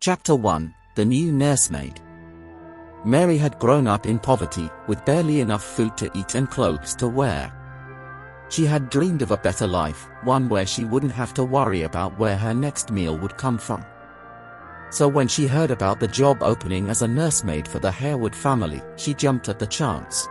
Chapter 1: The New Nursemaid. Mary had grown up in poverty, with barely enough food to eat and clothes to wear. She had dreamed of a better life, one where she wouldn't have to worry about where her next meal would come from. So when she heard about the job opening as a nursemaid for the Harewood family, she jumped at the chance.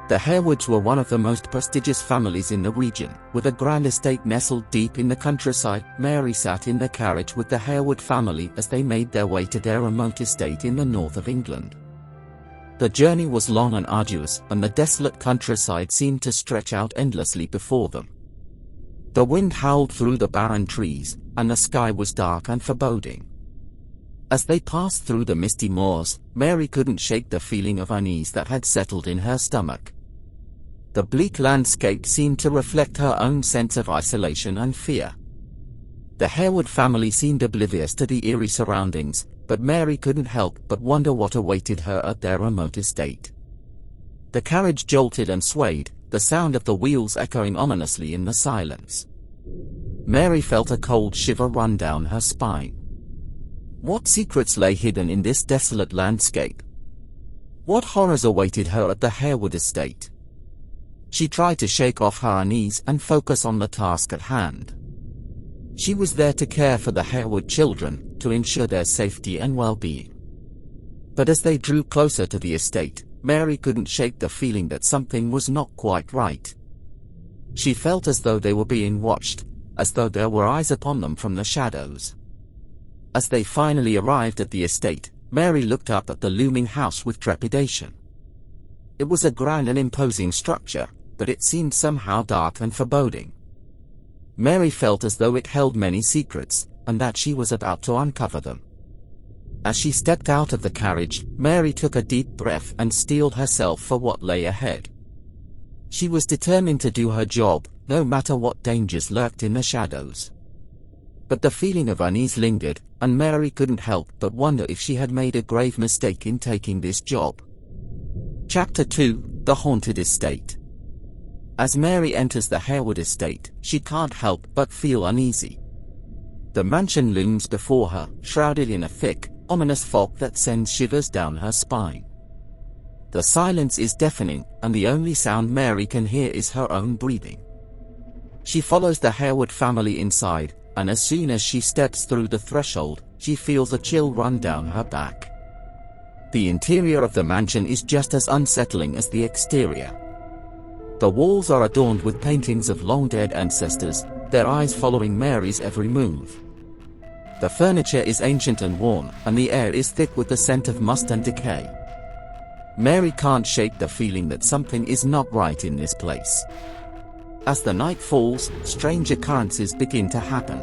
The Harewoods were one of the most prestigious families in the region. With a grand estate nestled deep in the countryside, Mary sat in the carriage with the Harewood family as they made their way to their remote estate in the north of England. The journey was long and arduous, and the desolate countryside seemed to stretch out endlessly before them. The wind howled through the barren trees, and the sky was dark and foreboding. As they passed through the misty moors, Mary couldn't shake the feeling of unease that had settled in her stomach. The bleak landscape seemed to reflect her own sense of isolation and fear. The Harewood family seemed oblivious to the eerie surroundings, but Mary couldn't help but wonder what awaited her at their remote estate. The carriage jolted and swayed, the sound of the wheels echoing ominously in the silence. Mary felt a cold shiver run down her spine. What secrets lay hidden in this desolate landscape? What horrors awaited her at the Harewood estate? She tried to shake off her unease and focus on the task at hand. She was there to care for the Harewood children, to ensure their safety and well-being. But as they drew closer to the estate, Mary couldn't shake the feeling that something was not quite right. She felt as though they were being watched, as though there were eyes upon them from the shadows. As they finally arrived at the estate, Mary looked up at the looming house with trepidation. It was a grand and imposing structure, but it seemed somehow dark and foreboding. Mary felt as though it held many secrets, and that she was about to uncover them. As she stepped out of the carriage, Mary took a deep breath and steeled herself for what lay ahead. She was determined to do her job, no matter what dangers lurked in the shadows. But the feeling of unease lingered, and Mary couldn't help but wonder if she had made a grave mistake in taking this job. Chapter 2: The Haunted Estate. As Mary enters the Harewood estate, she can't help but feel uneasy. The mansion looms before her, shrouded in a thick, ominous fog that sends shivers down her spine. The silence is deafening, and the only sound Mary can hear is her own breathing. She follows the Harewood family inside, and as soon as she steps through the threshold, she feels a chill run down her back. The interior of the mansion is just as unsettling as the exterior. The walls are adorned with paintings of long-dead ancestors, their eyes following Mary's every move. The furniture is ancient and worn, and the air is thick with the scent of must and decay. Mary can't shake the feeling that something is not right in this place. As the night falls, strange occurrences begin to happen.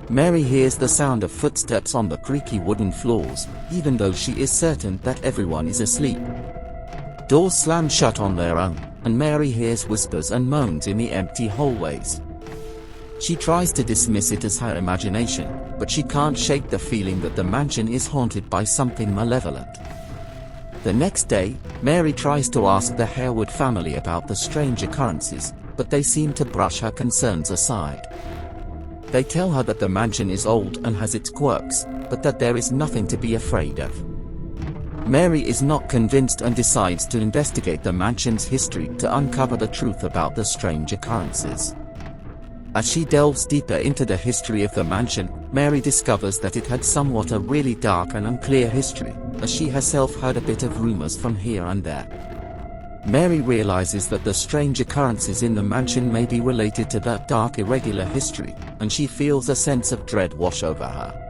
Mary hears the sound of footsteps on the creaky wooden floors, even though she is certain that everyone is asleep. Doors slam shut on their own, and Mary hears whispers and moans in the empty hallways. She tries to dismiss it as her imagination, but she can't shake the feeling that the mansion is haunted by something malevolent. The next day, Mary tries to ask the Harewood family about the strange occurrences, but they seem to brush her concerns aside. They tell her that the mansion is old and has its quirks, but that there is nothing to be afraid of. Mary is not convinced and decides to investigate the mansion's history to uncover the truth about the strange occurrences. As she delves deeper into the history of the mansion, Mary discovers that it had somewhat a really dark and unclear history, as she herself heard a bit of rumors from here and there. Mary realizes that the strange occurrences in the mansion may be related to that dark, irregular history, and she feels a sense of dread wash over her.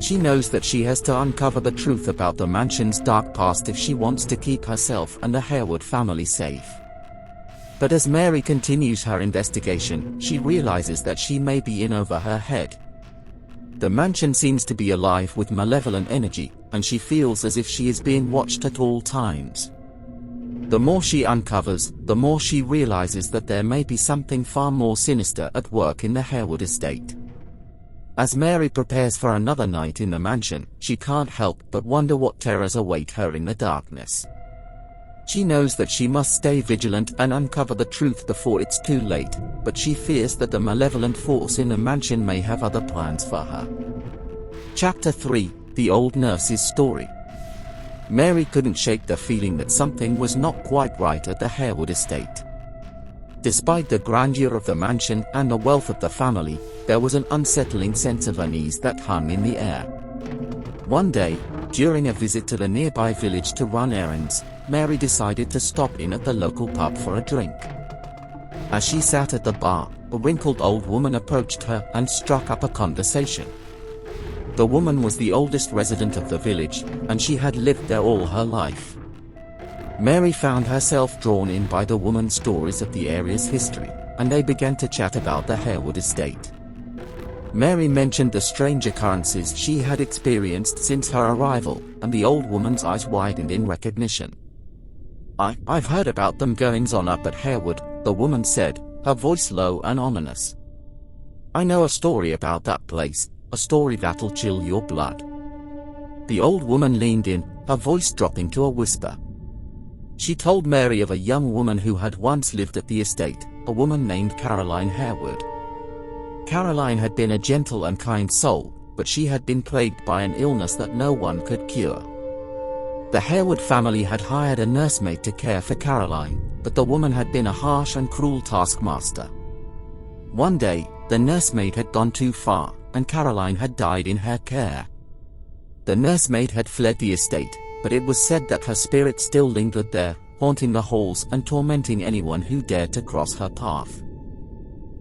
She knows that she has to uncover the truth about the mansion's dark past if she wants to keep herself and the Harewood family safe. But as Mary continues her investigation, she realizes that she may be in over her head. The mansion seems to be alive with malevolent energy, and she feels as if she is being watched at all times. The more she uncovers, the more she realizes that there may be something far more sinister at work in the Harewood estate. As Mary prepares for another night in the mansion, she can't help but wonder what terrors await her in the darkness. She knows that she must stay vigilant and uncover the truth before it's too late, but she fears that the malevolent force in the mansion may have other plans for her. Chapter 3: The Old Nurse's Story. Mary couldn't shake the feeling that something was not quite right at the Harewood estate. Despite the grandeur of the mansion and the wealth of the family, there was an unsettling sense of unease that hung in the air. One day, during a visit to the nearby village to run errands, Mary decided to stop in at the local pub for a drink. As she sat at the bar, a wrinkled old woman approached her and struck up a conversation. The woman was the oldest resident of the village, and she had lived there all her life. Mary found herself drawn in by the woman's stories of the area's history, and they began to chat about the Harewood estate. Mary mentioned the strange occurrences she had experienced since her arrival, and the old woman's eyes widened in recognition. I've heard about them goings-on up at Harewood," the woman said, her voice low and ominous. "I know a story about that place, a story that'll chill your blood." The old woman leaned in, her voice dropping to a whisper. She told Mary of a young woman who had once lived at the estate, a woman named Caroline Harewood. Caroline had been a gentle and kind soul, but she had been plagued by an illness that no one could cure. The Harewood family had hired a nursemaid to care for Caroline, but the woman had been a harsh and cruel taskmaster. One day, the nursemaid had gone too far, and Caroline had died in her care. The nursemaid had fled the estate, but it was said that her spirit still lingered there, haunting the halls and tormenting anyone who dared to cross her path.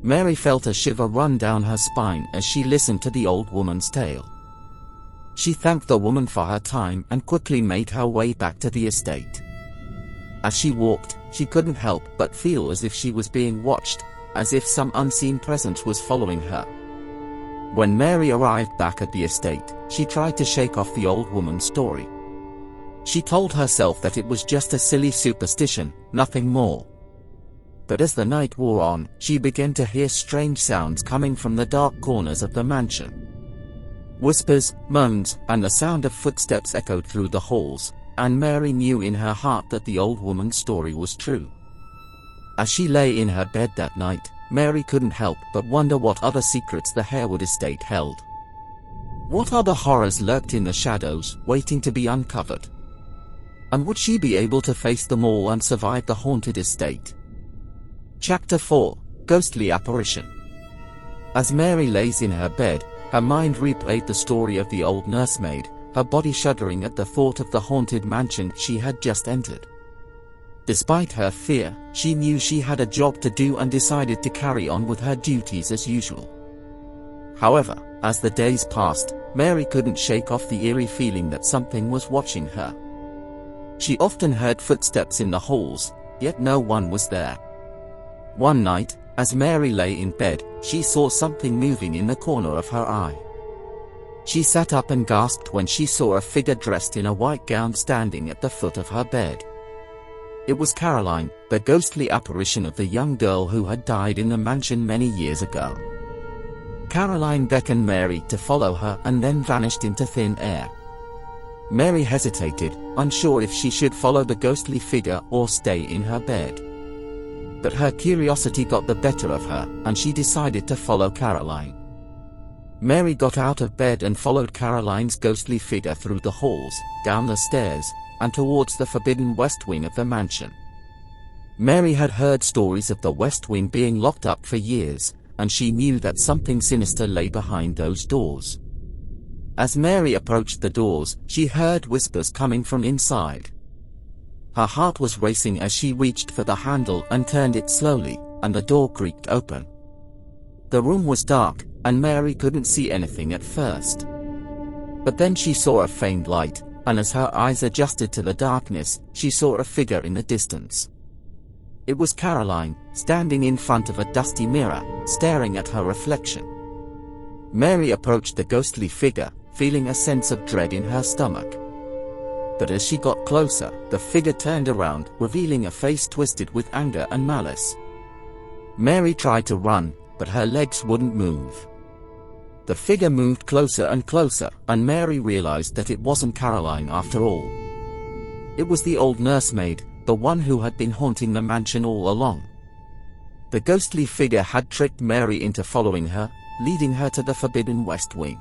Mary felt a shiver run down her spine as she listened to the old woman's tale. She thanked the woman for her time and quickly made her way back to the estate. As she walked, she couldn't help but feel as if she was being watched, as if some unseen presence was following her. When Mary arrived back at the estate, she tried to shake off the old woman's story. She told herself that it was just a silly superstition, nothing more. But as the night wore on, she began to hear strange sounds coming from the dark corners of the mansion. Whispers, moans, and the sound of footsteps echoed through the halls, and Mary knew in her heart that the old woman's story was true. As she lay in her bed that night, Mary couldn't help but wonder what other secrets the Harewood estate held. What other horrors lurked in the shadows, waiting to be uncovered? And would she be able to face them all and survive the haunted estate? Chapter 4: Ghostly Apparition. As Mary lays in her bed, her mind replayed the story of the old nursemaid, her body shuddering at the thought of the haunted mansion she had just entered. Despite her fear, she knew she had a job to do and decided to carry on with her duties as usual. However, as the days passed, Mary couldn't shake off the eerie feeling that something was watching her. She often heard footsteps in the halls, yet no one was there. One night, as Mary lay in bed, she saw something moving in the corner of her eye. She sat up and gasped when she saw a figure dressed in a white gown standing at the foot of her bed. It was Caroline, the ghostly apparition of the young girl who had died in the mansion many years ago. Caroline beckoned Mary to follow her and then vanished into thin air. Mary hesitated, unsure if she should follow the ghostly figure or stay in her bed. But her curiosity got the better of her, and she decided to follow Caroline. Mary got out of bed and followed Caroline's ghostly figure through the halls, down the stairs, and towards the forbidden west wing of the mansion. Mary had heard stories of the west wing being locked up for years, and she knew that something sinister lay behind those doors. As Mary approached the doors, she heard whispers coming from inside. Her heart was racing as she reached for the handle and turned it slowly, and the door creaked open. The room was dark, and Mary couldn't see anything at first. But then she saw a faint light, and as her eyes adjusted to the darkness, she saw a figure in the distance. It was Caroline, standing in front of a dusty mirror, staring at her reflection. Mary approached the ghostly figure, feeling a sense of dread in her stomach. But as she got closer, the figure turned around, revealing a face twisted with anger and malice. Mary tried to run, but her legs wouldn't move. The figure moved closer and closer, and Mary realized that it wasn't Caroline after all. It was the old nursemaid, the one who had been haunting the mansion all along. The ghostly figure had tricked Mary into following her, leading her to the forbidden west wing.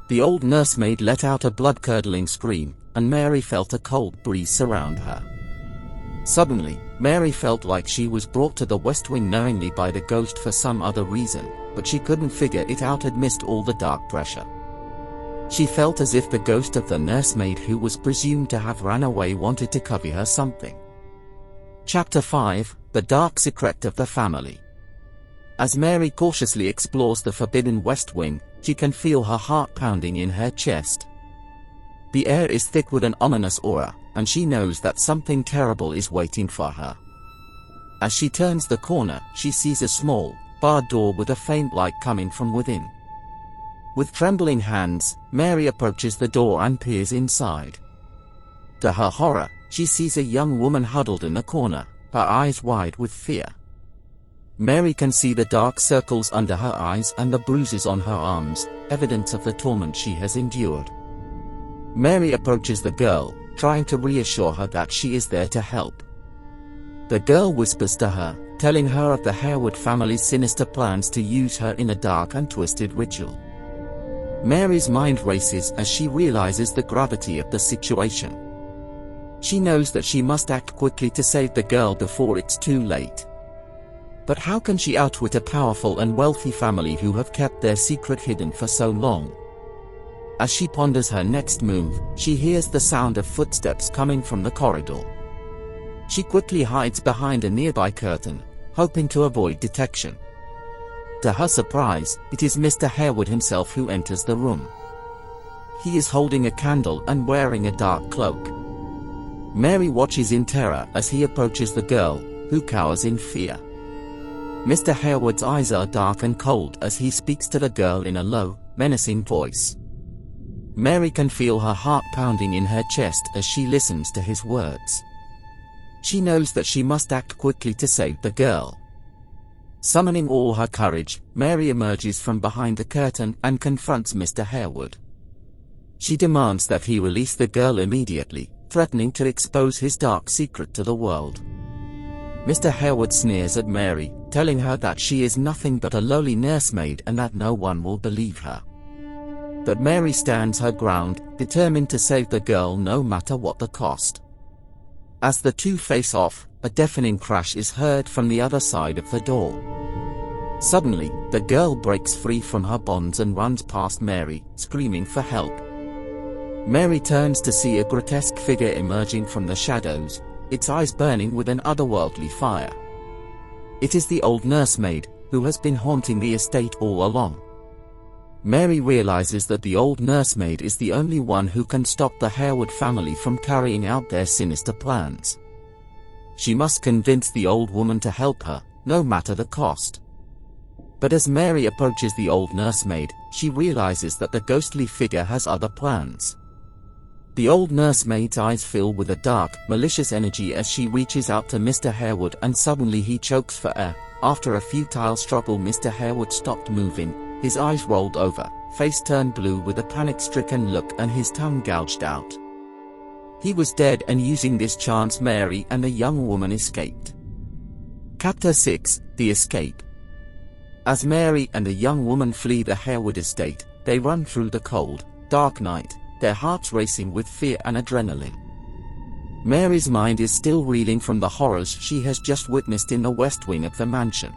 The old nursemaid let out a blood-curdling scream, and Mary felt a cold breeze surround her. Suddenly, Mary felt like she was brought to the West Wing knowingly by the ghost for some other reason, but she couldn't figure it out amidst all the dark pressure. She felt as if the ghost of the nursemaid who was presumed to have run away wanted to cover her something. Chapter 5: The Dark Secret of the Family. As Mary cautiously explores the forbidden West Wing, she can feel her heart pounding in her chest. The air is thick with an ominous aura, and she knows that something terrible is waiting for her. As she turns the corner, she sees a small, barred door with a faint light coming from within. With trembling hands, Mary approaches the door and peers inside. To her horror, she sees a young woman huddled in the corner, her eyes wide with fear. Mary can see the dark circles under her eyes and the bruises on her arms, evidence of the torment she has endured. Mary approaches the girl, trying to reassure her that she is there to help. The girl whispers to her, telling her of the Harewood family's sinister plans to use her in a dark and twisted ritual. Mary's mind races as she realizes the gravity of the situation. She knows that she must act quickly to save the girl before it's too late. But how can she outwit a powerful and wealthy family who have kept their secret hidden for so long? As she ponders her next move, she hears the sound of footsteps coming from the corridor. She quickly hides behind a nearby curtain, hoping to avoid detection. To her surprise, it is Mr. Harewood himself who enters the room. He is holding a candle and wearing a dark cloak. Mary watches in terror as he approaches the girl, who cowers in fear. Mr. Harewood's eyes are dark and cold as he speaks to the girl in a low, menacing voice. Mary can feel her heart pounding in her chest as she listens to his words. She knows that she must act quickly to save the girl. Summoning all her courage, Mary emerges from behind the curtain and confronts Mr. Harewood. She demands that he release the girl immediately, threatening to expose his dark secret to the world. Mr. Harewood sneers at Mary, telling her that she is nothing but a lowly nursemaid and that no one will believe her. But Mary stands her ground, determined to save the girl no matter what the cost. As the two face off, a deafening crash is heard from the other side of the door. Suddenly, the girl breaks free from her bonds and runs past Mary, screaming for help. Mary turns to see a grotesque figure emerging from the shadows, its eyes burning with an otherworldly fire. It is the old nursemaid, who has been haunting the estate all along. Mary realizes that the old nursemaid is the only one who can stop the Harewood family from carrying out their sinister plans. She must convince the old woman to help her, no matter the cost. But as Mary approaches the old nursemaid, she realizes that the ghostly figure has other plans. The old nursemaid's eyes fill with a dark, malicious energy as she reaches out to Mr. Harewood, and suddenly he chokes for air. After a futile struggle, Mr. Harewood stopped moving, his eyes rolled over, face turned blue with a panic-stricken look and his tongue gouged out. He was dead, and using this chance Mary and the young woman escaped. Chapter 6: The Escape. As Mary and the young woman flee the Harewood estate, they run through the cold, dark night, their hearts racing with fear and adrenaline. Mary's mind is still reeling from the horrors she has just witnessed in the West Wing of the mansion.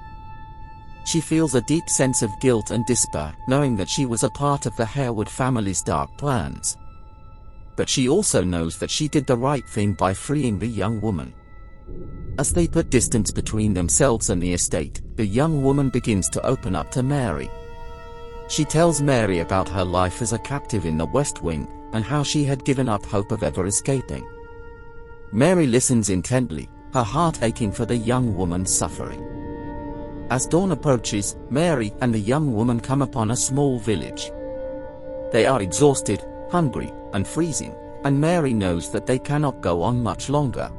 She feels a deep sense of guilt and despair, knowing that she was a part of the Harewood family's dark plans. But she also knows that she did the right thing by freeing the young woman. As they put distance between themselves and the estate, the young woman begins to open up to Mary. She tells Mary about her life as a captive in the West Wing, and how she had given up hope of ever escaping. Mary listens intently, her heart aching for the young woman's suffering. As dawn approaches, Mary and the young woman come upon a small village. They are exhausted, hungry, and freezing, and Mary knows that they cannot go on much longer.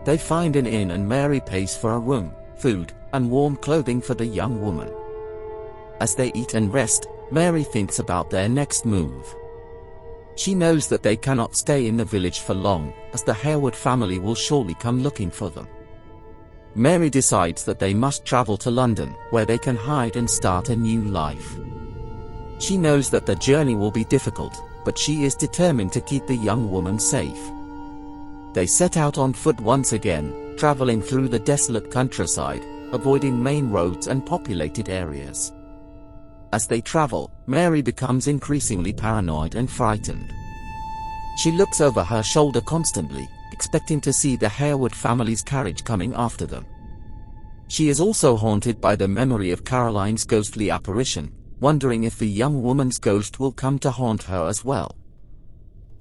They find an inn, and Mary pays for a room, food, and warm clothing for the young woman. As they eat and rest, Mary thinks about their next move. She knows that they cannot stay in the village for long, as the Harewood family will surely come looking for them. Mary decides that they must travel to London, where they can hide and start a new life. She knows that the journey will be difficult, but she is determined to keep the young woman safe. They set out on foot once again, traveling through the desolate countryside, avoiding main roads and populated areas. As they travel, Mary becomes increasingly paranoid and frightened. She looks over her shoulder constantly, expecting to see the Harewood family's carriage coming after them. She is also haunted by the memory of Caroline's ghostly apparition, wondering if the young woman's ghost will come to haunt her as well.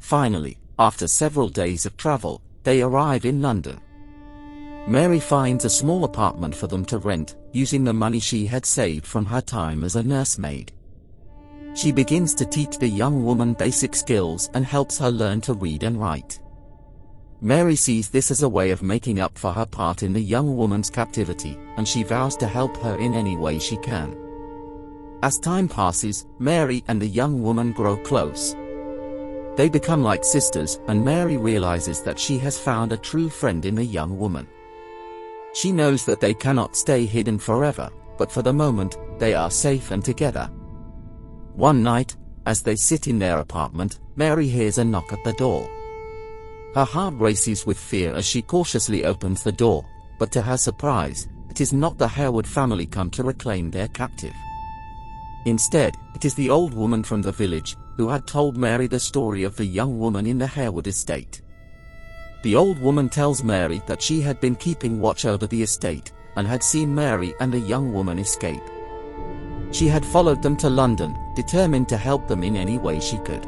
Finally, after several days of travel, they arrive in London. Mary finds a small apartment for them to rent, using the money she had saved from her time as a nursemaid. She begins to teach the young woman basic skills and helps her learn to read and write. Mary sees this as a way of making up for her part in the young woman's captivity, and she vows to help her in any way she can. As time passes, Mary and the young woman grow close. They become like sisters, and Mary realizes that she has found a true friend in the young woman. She knows that they cannot stay hidden forever, but for the moment, they are safe and together. One night, as they sit in their apartment, Mary hears a knock at the door. Her heart races with fear as she cautiously opens the door, but to her surprise, it is not the Harewood family come to reclaim their captive. Instead, it is the old woman from the village, who had told Mary the story of the young woman in the Harewood estate. The old woman tells Mary that she had been keeping watch over the estate, and had seen Mary and the young woman escape. She had followed them to London, determined to help them in any way she could.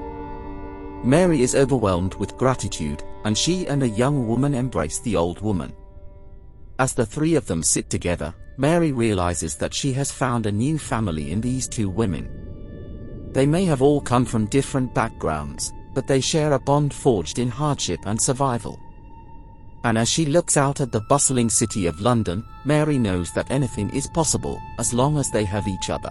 Mary is overwhelmed with gratitude, and she and the young woman embrace the old woman. As the three of them sit together, Mary realizes that she has found a new family in these two women. They may have all come from different backgrounds, but they share a bond forged in hardship and survival. And as she looks out at the bustling city of London, Mary knows that anything is possible as long as they have each other.